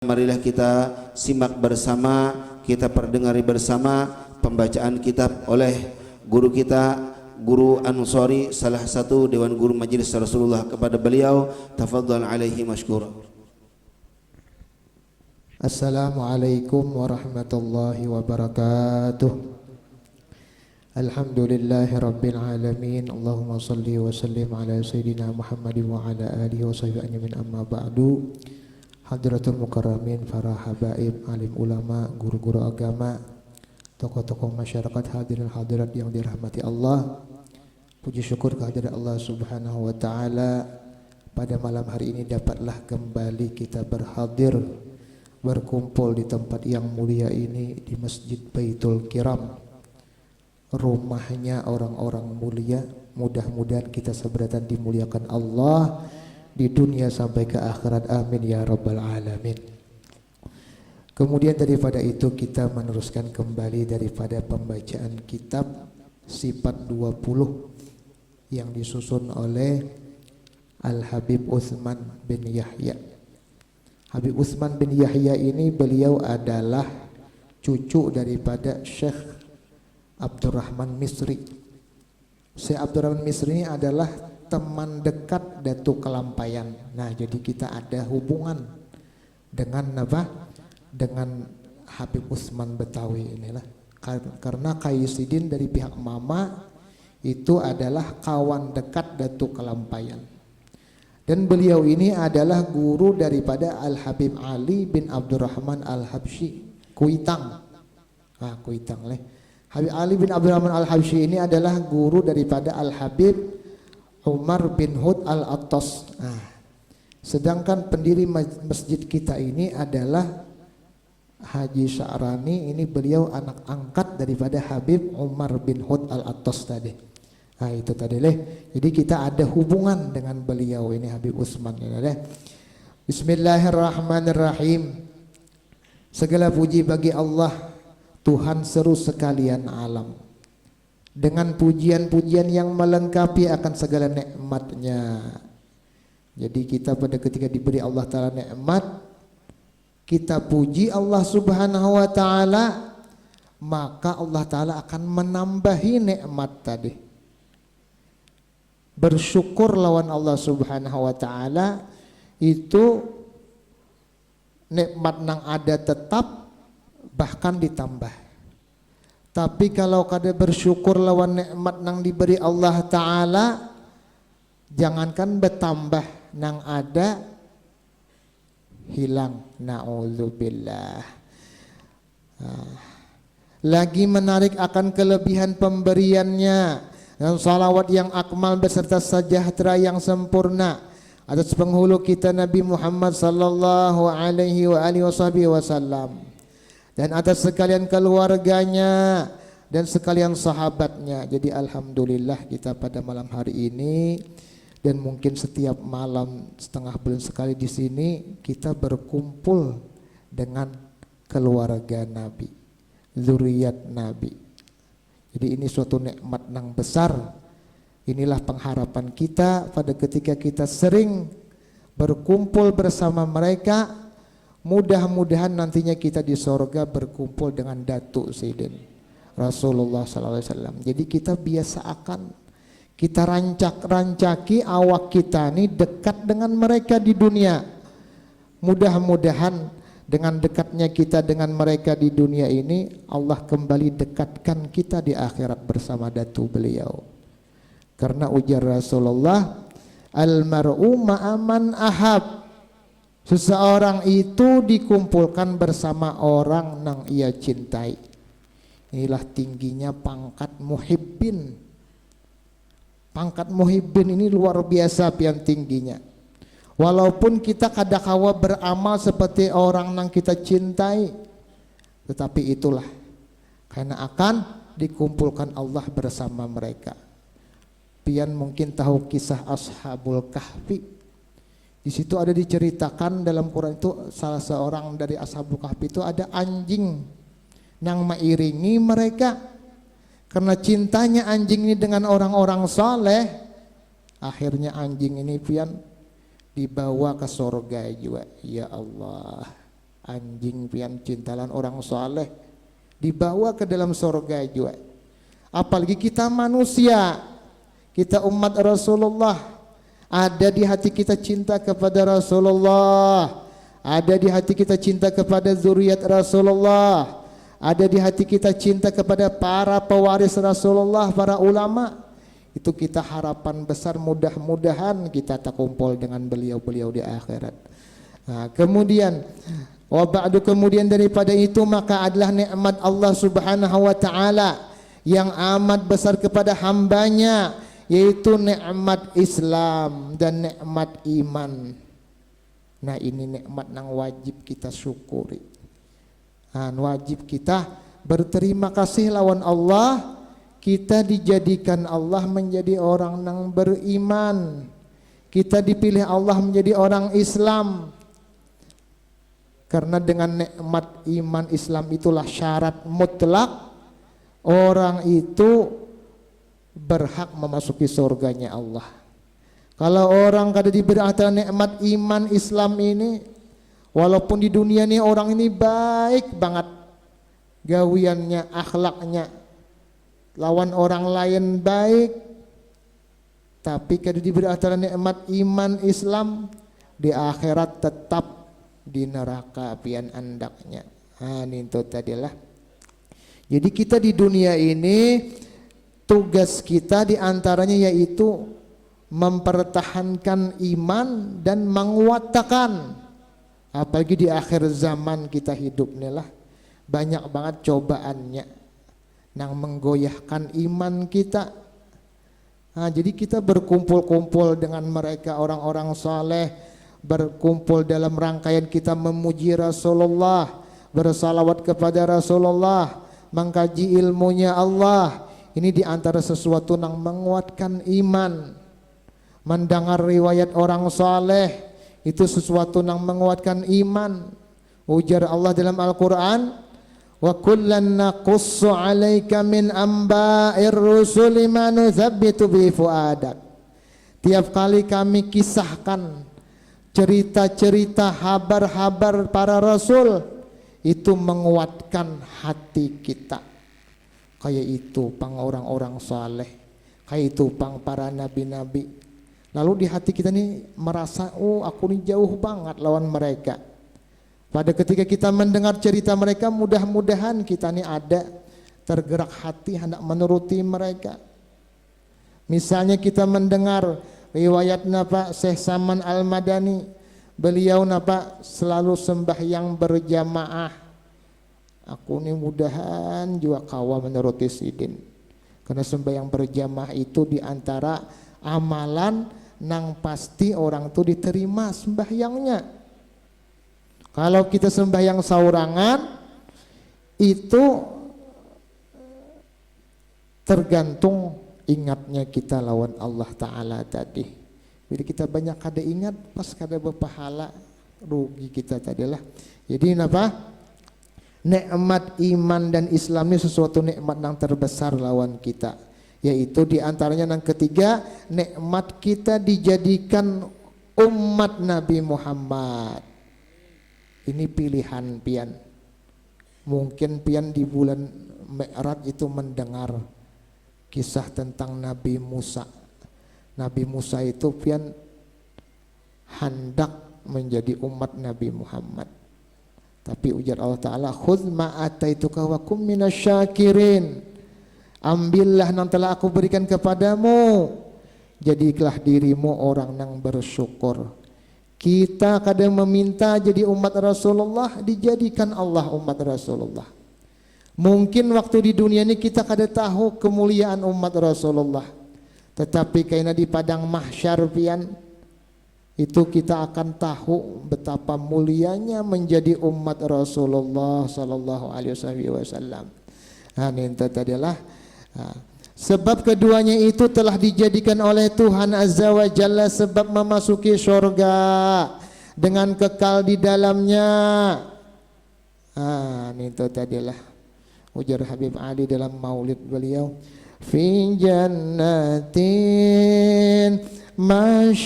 Marilah kita simak bersama, kita perdengari bersama pembacaan kitab oleh guru kita, Guru Ansori, salah satu Dewan Guru Majelis Rasulullah. Kepada beliau, tafadhal alaihi mashkura. Assalamualaikum warahmatullahi wabarakatuh. Alhamdulillahi rabbil alamin. Allahumma salli wa sallim ala sayyidina Muhammadin wa ala alihi wa sahbihi ajmain, amma ba'du. Hadratul mukarramin, para habaib, alim ulama, guru-guru agama, tokoh-tokoh masyarakat, hadirin hadirat yang dirahmati Allah. Puji syukur kehadirat Allah Subhanahu wa taala. Pada malam hari ini dapatlah kembali kita berhadir, berkumpul di tempat yang mulia ini, di Masjid Baitul Kiram, rumahnya orang-orang mulia. Mudah-mudahan kita seberatan dimuliakan Allah di dunia sampai ke akhirat, amin ya rabbal alamin. Kemudian daripada itu kita meneruskan kembali daripada pembacaan kitab Sifat 20 yang disusun oleh Al-Habib Utsman bin Yahya. Habib Utsman bin Yahya ini beliau adalah cucu daripada Syekh Abdurrahman Misri. Syekh Abdurrahman Misri ini adalah teman dekat Datuk Kelampayan. Nah, jadi kita ada hubungan dengan apa? Dengan Habib Utsman Betawi inilah. Karena Kaisidin dari pihak mama itu adalah kawan dekat Datuk Kelampayan. Dan beliau ini adalah guru daripada Al-Habib Ali bin Abdurrahman Al-Habsyi, Kuitang. Kuitang leh. Habib Ali bin Abdurrahman Al-Habsyi ini adalah guru daripada Al-Habib Umar bin Hud Al-Attas. Sedangkan pendiri masjid kita ini adalah Haji Sya'rani. Ini beliau anak angkat daripada Habib Umar bin Hud Al-Attas tadi. Itu tadi leh. Jadi kita ada hubungan dengan beliau ini, Habib Utsman ini. Bismillahirrahmanirrahim. Segala puji bagi Allah, Tuhan seru sekalian alam, dengan pujian-pujian yang melengkapi akan segala nikmatnya. Jadi kita pada ketika diberi Allah Ta'ala nikmat, kita puji Allah Subhanahu wa Ta'ala, maka Allah Ta'ala akan menambahi nikmat tadi. Bersyukur lawan Allah Subhanahu wa Ta'ala itu nikmat nang ada tetap, bahkan ditambah. Tapi kalau kada bersyukur lawan nikmat nang diberi Allah Ta'ala, jangankan bertambah, nang ada hilang. Na'udzubillah. Lagi menarik akan kelebihan pemberiannya, dan salawat yang akmal beserta sejahtera yang sempurna atas penghulu kita Nabi Muhammad sallallahu alaihi wasallam, dan atas sekalian keluarganya dan sekalian sahabatnya. Jadi alhamdulillah kita pada malam hari ini, dan mungkin setiap malam setengah bulan sekali di sini, kita berkumpul dengan keluarga Nabi, zuriat Nabi. Jadi ini suatu nikmat yang besar. Inilah pengharapan kita pada ketika kita sering berkumpul bersama mereka. Mudah-mudahan nantinya kita di sorga berkumpul dengan Datuk Sayyidin Rasulullah SAW. Jadi kita biasakan, kita rancaki awak kita ini dekat dengan mereka di dunia. Mudah-mudahan dengan dekatnya kita dengan mereka di dunia ini, Allah kembali dekatkan kita di akhirat bersama Datuk beliau. Karena ujar Rasulullah, al-mar'u ma'aman ahab. Seseorang itu dikumpulkan bersama orang yang ia cintai. Inilah tingginya pangkat muhibbin. Pangkat muhibbin ini luar biasa pian tingginya. Walaupun kita kadang-kala beramal seperti orang yang kita cintai, tetapi itulah karena akan dikumpulkan Allah bersama mereka. Pian mungkin tahu kisah Ashabul Kahfi. Di situ ada diceritakan dalam Quran itu, salah seorang dari Ashabul Kahfi itu ada anjing yang mengiringi mereka. Karena cintanya anjing ini dengan orang-orang saleh, akhirnya anjing ini pian dibawa ke surga juga. Ya Allah, anjing pian cintalan orang soleh dibawa ke dalam surga juga. Apalagi kita manusia, kita umat Rasulullah, ada di hati kita cinta kepada Rasulullah, ada di hati kita cinta kepada zuriat Rasulullah, ada di hati kita cinta kepada para pewaris Rasulullah, para ulama. Itu kita harapan besar, mudah-mudahan kita terkumpul dengan beliau-beliau di akhirat. Nah, kemudian wa ba'du, kemudian daripada itu maka adalah nikmat Allah Subhanahu wa taala yang amat besar kepada hambanya, yaitu nikmat Islam dan nikmat iman. Nah, ini nikmat yang wajib kita syukuri. Nah, wajib kita berterima kasih lawan Allah, kita dijadikan Allah menjadi orang yang beriman, kita dipilih Allah menjadi orang Islam. Karena dengan nikmat iman Islam itulah syarat mutlak orang itu berhak memasuki surganya Allah. Kalau orang kada diberi antara nikmat iman Islam ini, walaupun di dunia ini orang ini baik banget gawiannya, akhlaknya, lawan orang lain baik, tapi kada diberi antara nikmat iman Islam, di akhirat tetap di neraka pian andaknya. Nah, itu tadilah. Jadi kita di dunia ini tugas kita diantaranya yaitu mempertahankan iman dan menguatkan. Apalagi di akhir zaman kita hidup nih lah, banyak banget cobaannya yang menggoyahkan iman kita. Nah, jadi kita berkumpul-kumpul dengan mereka orang-orang saleh, berkumpul dalam rangkaian kita memuji Rasulullah, bersalawat kepada Rasulullah, mengkaji ilmunya Allah. Ini diantara sesuatu yang menguatkan iman. Mendengar riwayat orang saleh itu sesuatu yang menguatkan iman. Ujar Allah dalam Al-Quran, wa kullan naqussu alaika min amba'ir rusuli ma nuthabbitu bi fuadak. Tiap kali kami kisahkan cerita-cerita, habar-habar para rasul, itu menguatkan hati kita. Kayak itu pang orang-orang saleh, kayak itu pang para nabi-nabi. Lalu di hati kita nih merasa, oh aku nih jauh banget lawan mereka. Pada ketika kita mendengar cerita mereka, mudah-mudahan kita nih ada tergerak hati hendak menuruti mereka. Misalnya kita mendengar riwayat Pak Syekh Saman Al-Madani, beliau Pak selalu sembahyang berjamaah. Aku nih mudahan juga kawa menuruti sidin. Karena sembahyang berjamaah itu diantara amalan nang pasti orang tuh diterima sembahyangnya. Kalau kita sembahyang saurangan itu tergantung ingatnya kita lawan Allah Ta'ala tadi. Jadi kita banyak kada ingat, pas kada berpahala, rugi kita tadilah. Jadi apa? Nikmat iman dan Islam ini sesuatu nikmat yang terbesar lawan kita, yaitu diantaranya yang ketiga, nikmat kita dijadikan umat Nabi Muhammad. Ini pilihan pian. Mungkin pian di bulan Mi'raj itu mendengar kisah tentang Nabi Musa. Nabi Musa itu pian hendak menjadi umat Nabi Muhammad. Tapi ujar Allah Ta'ala, khudz ma ataituka wa kum minasyakirin. Ambillah yang telah aku berikan kepadamu, jadilah dirimu orang yang bersyukur. Kita kadang meminta jadi umat Rasulullah, dijadikan Allah umat Rasulullah. Mungkin waktu di dunia ini kita kada tahu kemuliaan umat Rasulullah, tetapi karena di padang mahsyar pian itu kita akan tahu betapa mulianya menjadi umat Rasulullah sallallahu alaihi wasallam. Nah, ini tadilah sebab keduanya itu telah dijadikan oleh Tuhan Azza wa Jalla sebab memasuki surga dengan kekal di dalamnya. Ini tadilah ujar Habib Ali dalam maulid beliau, fi jannatin masyagani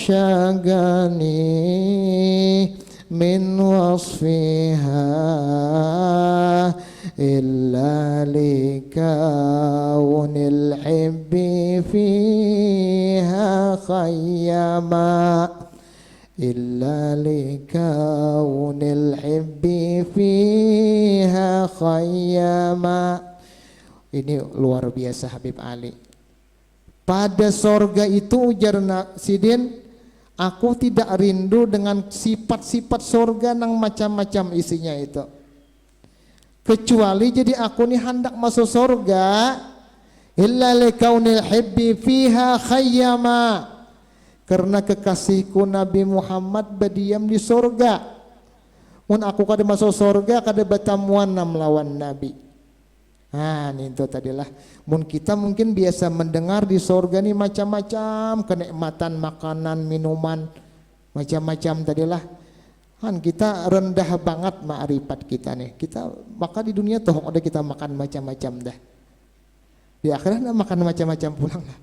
min wasfiha illa likaunil hibbi fiha khayyama illa likaunil hibbi fiha khayyama. Ini luar biasa Habib Ali. Pada sorga itu ujar Sidin, aku tidak rindu dengan sifat-sifat sorga nang macam-macam isinya itu, kecuali jadi aku nih hendak masuk sorga illa likaunil hibbi fiha khayyama, karena kekasihku Nabi Muhammad berdiam di sorga. Mun aku kada masuk sorga kada bertamuan melawan Nabi. Nah itu tadilah. Mun kita mungkin biasa mendengar di sorga nih macam-macam kenikmatan makanan minuman macam-macam tadilah. Kan kita rendah banget ma'rifat kita nih. Kita maka di dunia tuh udah kita makan macam-macam dah. Di akhirat makan macam-macam pulang lah.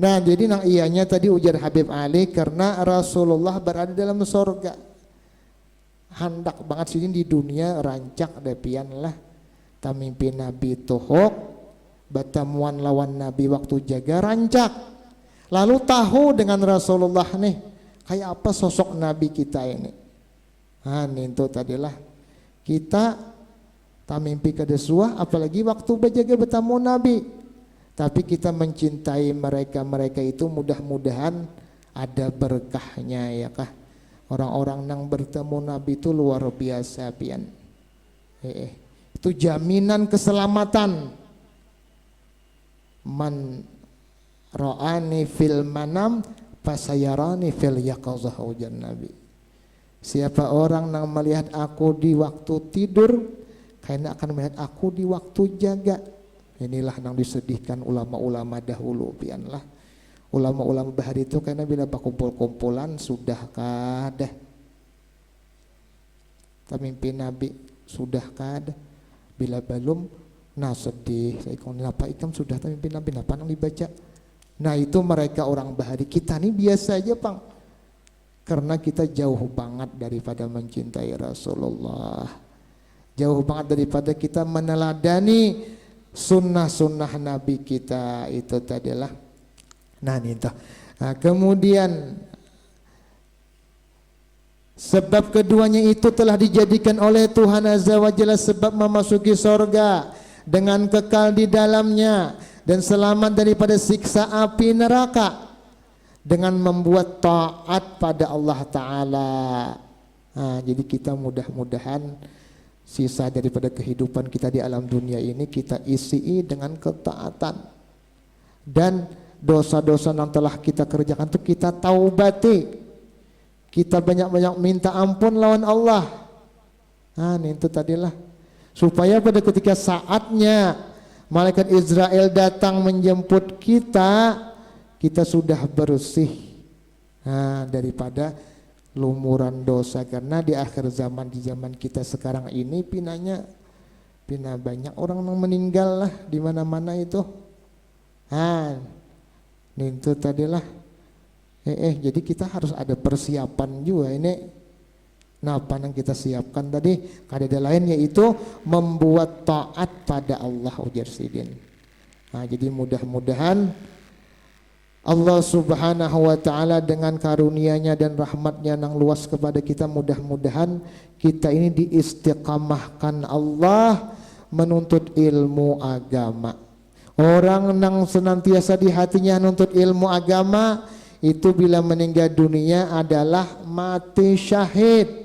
Nah jadi nang iyanya tadi ujar Habib Ali karena Rasulullah berada dalam sorga. Hendak banget sini di dunia rancak depian lah. Tamimpi Nabi tuhuk, bertemuan lawan Nabi waktu jaga rancak. Lalu tahu dengan Rasulullah nih kayak apa sosok Nabi kita ini. Nah itu tadilah kita tamimpi kedesua apalagi waktu berjaga bertemu Nabi. Tapi kita mencintai mereka itu mudah-mudahan ada berkahnya ya kah. Orang-orang yang bertemu Nabi itu luar biasa pian. Itu jaminan keselamatan. Man ra'ani fil manam fasayarani fil yaqazah ujar Nabi. Siapa orang yang melihat aku di waktu tidur, karena akan melihat aku di waktu jaga. Inilah yang disedihkan ulama-ulama dahulu pianlah. Ulama-ulama bahari itu karena bila berkumpul-kumpulan sudah kada. Tamimpi Nabi sudah kada. Bila belum nah sedih. Saya ikon napa ikam sudah tamimpi Nabi napa nang dibaca. Nah itu mereka orang bahari, kita nih biasa aja Pang. Karena kita jauh banget daripada mencintai Rasulullah. Jauh banget daripada kita meneladani sunnah-sunnah Nabi kita itu tadilah. Nah ini toh. Nah, kemudian sebab keduanya itu telah dijadikan oleh Tuhan Azza wa Jalla sebab memasuki sorga dengan kekal di dalamnya dan selamat daripada siksa api neraka dengan membuat taat pada Allah Ta'ala. Nah, jadi kita mudah-mudahan sisa daripada kehidupan kita di alam dunia ini kita isi dengan ketaatan dan dosa-dosa yang telah kita kerjakan itu kita taubati, kita banyak-banyak minta ampun lawan Allah. Nah itu tadilah supaya pada ketika saatnya malaikat Israel datang menjemput kita, kita sudah bersih daripada lumuran dosa. Karena di akhir zaman, di zaman kita sekarang ini pina banyak orang yang meninggal lah di mana-mana itu. Itu tadilah. Jadi kita harus ada persiapan juga ini. Nah apa yang kita siapkan tadi? Kada lain yaitu membuat taat pada Allah ujar Sidin. Nah jadi mudah-mudahan Allah Subhanahu wa Ta'ala dengan karunia-Nya dan rahmat-Nya yang luas kepada kita, mudah-mudahan kita ini diistiqamahkan Allah menuntut ilmu agama. Orang yang senantiasa di hatinya menuntut ilmu agama itu bila meninggal dunia adalah mati syahid.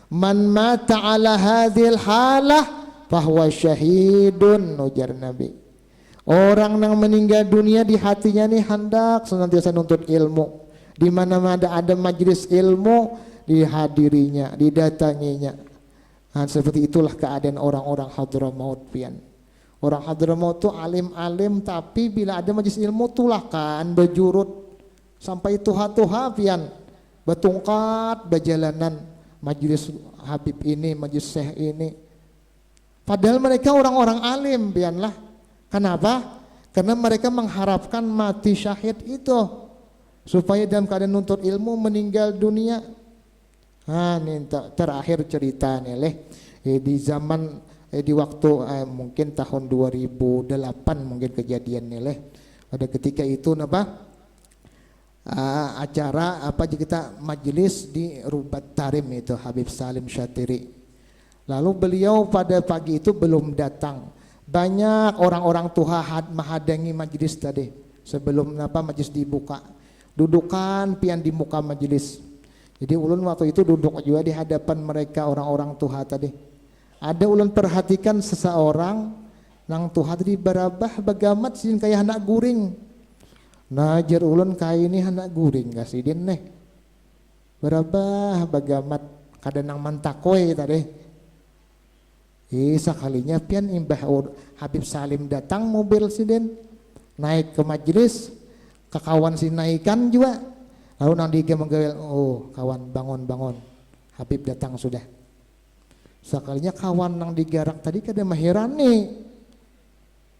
Man mata ala hadhil halah fahuwa syahidun ujar Nabi. Orang yang meninggal dunia di hatinya nih hendak senantiasa nuntut ilmu. Di mana-mana ada majelis ilmu dihadirinya, didatanginya. Nah, seperti itulah keadaan orang-orang Hadramaut pian. Orang Hadramaut itu alim-alim tapi bila ada majelis ilmu tulah kan berjurut sampai tuha-tuha pian. Bertungkat berjalanan majelis Habib ini, majelis Syekh ini. Padahal mereka orang-orang alim pian lah. Kenapa? Karena mereka mengharapkan mati syahid itu supaya dalam keadaan nuntut ilmu meninggal dunia. Ini terakhir cerita nih leh. Di zaman di waktu mungkin tahun 2008 mungkin kejadian nih leh. Pada ketika itu acara kita majelis di Rubat Tarim itu Habib Salim Syatiri. Lalu beliau pada pagi itu belum datang. Banyak orang-orang tua menghadangi majelis tadi sebelum majelis dibuka. Dudukan pian di muka majelis. Jadi ulun waktu itu duduk juga di hadapan mereka orang-orang tua tadi. Ada ulun perhatikan seseorang nang tua tadi barabah bagamat sin kayak anak guring. Najar ulun kayak ini anak guring kasidin nih. Barabah bagamat kada nang mantakoy tadi. Sekalinya pian imbah Habib Salim datang mobil sidin naik ke majelis ke kawan si naikan juga lalu nang digel kawan bangun Habib datang sudah. Sekalinya kawan nang digarak tadi kada mahirani.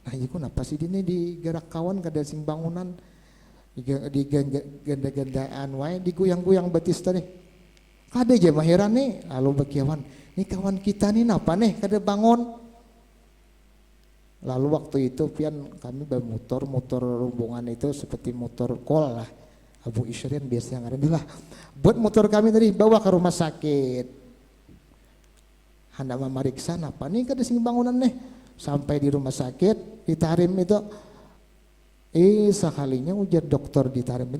Nah iku napa sih ini digarak kawan kada sing bangunan diganda-gandaan wae digoyang-goyang betis tadi. Kada aja mahirani lalu bakiawan ini kawan kita nih napa nih kada bangun. Lalu waktu itu pian kami bermotor rombongan itu seperti motor kol lah. Abu Isyrin biasa yang ada lah. Buat motor kami tadi bawa ke rumah sakit. Hendak memeriksa napa nih kada sing bangunan nih. Sampai di rumah sakit di Tarim itu sekalinya ujar dokter di Tarim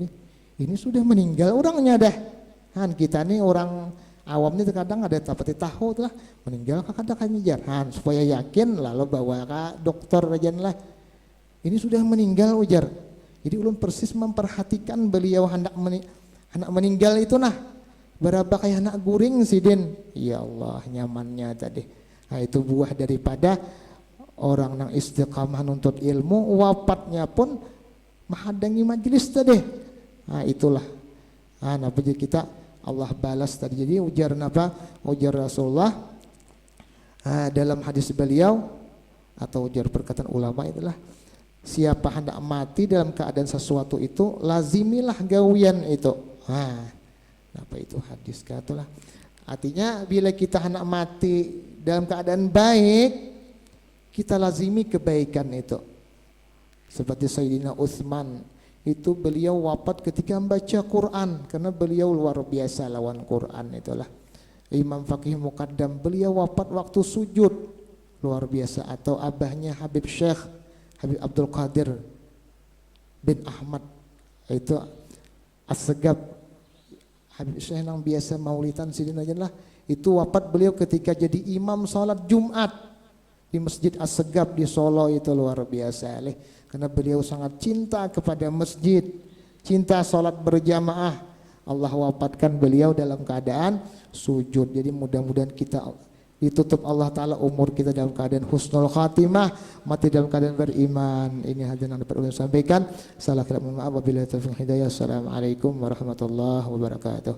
ini sudah meninggal orangnya dah. Han kita nih orang awam ini terkadang ada tapati tahu lah meninggal kadang kan ngejar supaya yakin lalu bawa ke dokter aja lah ini sudah meninggal ujar. Jadi ulun persis memperhatikan beliau hendak meninggal itu berapa kayak anak guring sidin. Ya Allah nyamannya tadi. Nah itu buah daripada orang yang istiqamah nuntut ilmu wafatnya pun menghadangi majelis tadi. Nah itulah jadi kita Allah balas tadi. Jadi ujar Rasulullah dalam hadis beliau atau ujar perkataan ulama itulah siapa hendak mati dalam keadaan sesuatu itu lazimilah gawian itu. Apa itu hadis katalah. Artinya bila kita hendak mati dalam keadaan baik kita lazimi kebaikan itu. Seperti Sayyidina Utsman itu beliau wafat ketika membaca Quran karena beliau luar biasa lawan Quran itulah. Imam Faqih Muqaddam beliau wafat waktu sujud luar biasa. Atau abahnya Habib Syekh Habib Abdul Qadir bin Ahmad itu As-Segab Habib Syekh yang biasa maulidan sidin aja lah. Itu wafat beliau ketika jadi imam salat Jumat di Masjid As-Segab di Solo itu luar biasa karena beliau sangat cinta kepada masjid, cinta salat berjamaah. Allah wafatkan beliau dalam keadaan sujud. Jadi mudah-mudahan kita ditutup Allah Ta'ala umur kita dalam keadaan husnul khatimah, mati dalam keadaan beriman. Ini hadirin yang dapat saya sampaikan. Salah kira mohon maaf wabillahi taufiq hidayah. Assalamualaikum warahmatullahi wabarakatuh.